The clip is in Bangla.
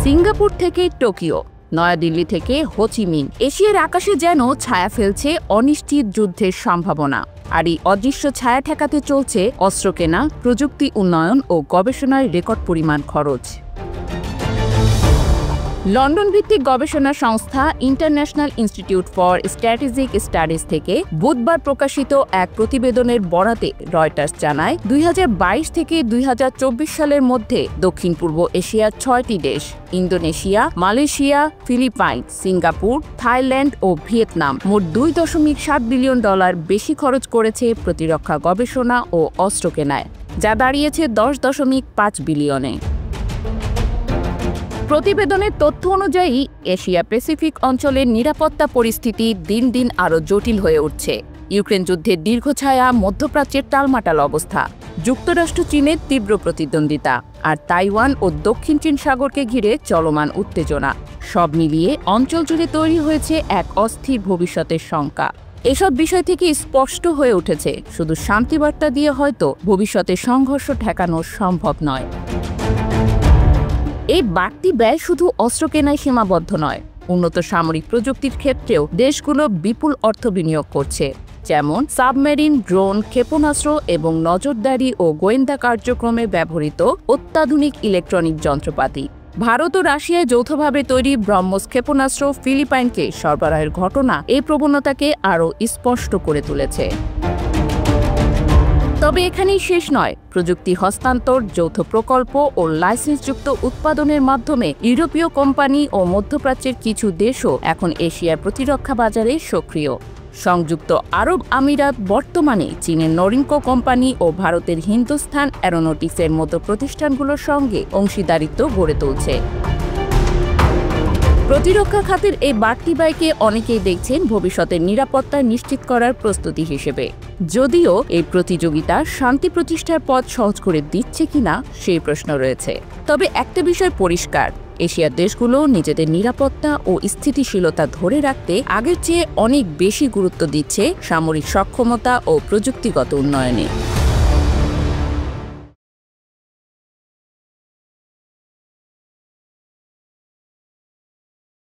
সিঙ্গাপুর থেকে টোকিও, নয়াদিল্লি থেকে হোচিমিন, এশিয়ার আকাশে যেন ছায়া ফেলছে অনিশ্চিত যুদ্ধের সম্ভাবনা। আর এই অদৃশ্য ছায়া ঠেকাতে চলছে অস্ত্র কেনা, প্রযুক্তি উন্নয়ন ও গবেষণায় রেকর্ড পরিমাণ খরচ। লন্ডন ভিত্তিক গবেষণা সংস্থা international institute for strategic studies থেকে বুধবার প্রকাশিত এক প্রতিবেদনের বরাতে রয়টার্স জানায়, 2022 থেকে 2024 সালের মধ্যে দক্ষিণ পূর্ব এশিয়ার 6টি দেশ Indonesia, Malaysia, Philippine, Singapore, Thailand ও ভিয়েতনাম মোট $2.7 বিলিয়ন বেশি খরচ করেছে প্রতিরক্ষা গবেষণা ও অস্ত্র কেনায়, যা দাঁড়িয়েছে $10.5 বিলিয়নে। প্রতিবেদনের তথ্য অনুযায়ী এশিয়া প্যাসিফিক অঞ্চলের নিরাপত্তা পরিস্থিতি দিন দিন আরও জটিল হয়ে উঠছে। ইউক্রেন যুদ্ধের দীর্ঘছায়া, মধ্যপ্রাচ্যের টালমাটাল অবস্থা, যুক্তরাষ্ট্র চীনের তীব্র প্রতিদ্বন্দ্বিতা, আর তাইওয়ান ও দক্ষিণ চীন সাগরকে ঘিরে চলমান উত্তেজনা, সব মিলিয়ে অঞ্চল জুড়ে তৈরি হয়েছে এক অস্থির ভবিষ্যতের শঙ্কা। এসব বিষয় থেকে স্পষ্ট হয়ে উঠেছে, শুধু শান্তিবার্তা দিয়ে হয়তো ভবিষ্যতের সংঘর্ষ ঠেকানো সম্ভব নয়। এই বাড়তি ব্যয় শুধু অস্ত্র কেনায় সীমাবদ্ধ নয়, উন্নত সামরিক প্রযুক্তির ক্ষেত্রেও দেশগুলো বিপুল অর্থ বিনিয়োগ করছে, যেমন সাবমেরিন, ড্রোন, ক্ষেপণাস্ত্র এবং নজরদারি ও গোয়েন্দা কার্যক্রমে ব্যবহৃত অত্যাধুনিক ইলেকট্রনিক যন্ত্রপাতি। ভারত ও রাশিয়ায় যৌথভাবে তৈরি ব্রহ্মস ক্ষেপণাস্ত্র ফিলিপাইনকে সরবরাহের ঘটনা এই প্রবণতাকে আরও স্পষ্ট করে তুলেছে। তবে এখানেই শেষ নয়। প্রযুক্তি হস্তান্তর, যৌথ প্রকল্প ও লাইসেন্সযুক্ত উৎপাদনের মাধ্যমে ইউরোপীয় কোম্পানি ও মধ্যপ্রাচ্যের কিছু দেশও এখন এশিয়ার প্রতিরক্ষা বাজারে সক্রিয়। সংযুক্ত আরব আমিরাত বর্তমানে চীনের নরিনকো কোম্পানি ও ভারতের হিন্দুস্তান অ্যারোনটিক্সের মতো প্রতিষ্ঠানগুলোর সঙ্গে অংশীদারিত্ব গড়ে তুলছে। প্রতিরক্ষা খাতের এই বাড়তি ব্যয়কে অনেকেই দেখছেন ভবিষ্যতের নিরাপত্তা নিশ্চিত করার প্রস্তুতি হিসেবে। যদিও এই প্রতিযোগিতা শান্তি প্রতিষ্ঠার পথ সহজ করে দিচ্ছে কিনা সেই প্রশ্ন রয়েছে। তবে একটা বিষয় পরিষ্কার, এশিয়ার দেশগুলো নিজেদের নিরাপত্তা ও স্থিতিশীলতা ধরে রাখতে আগের চেয়ে অনেক বেশি গুরুত্ব দিচ্ছে সামরিক সক্ষমতা ও প্রযুক্তিগত উন্নয়নে।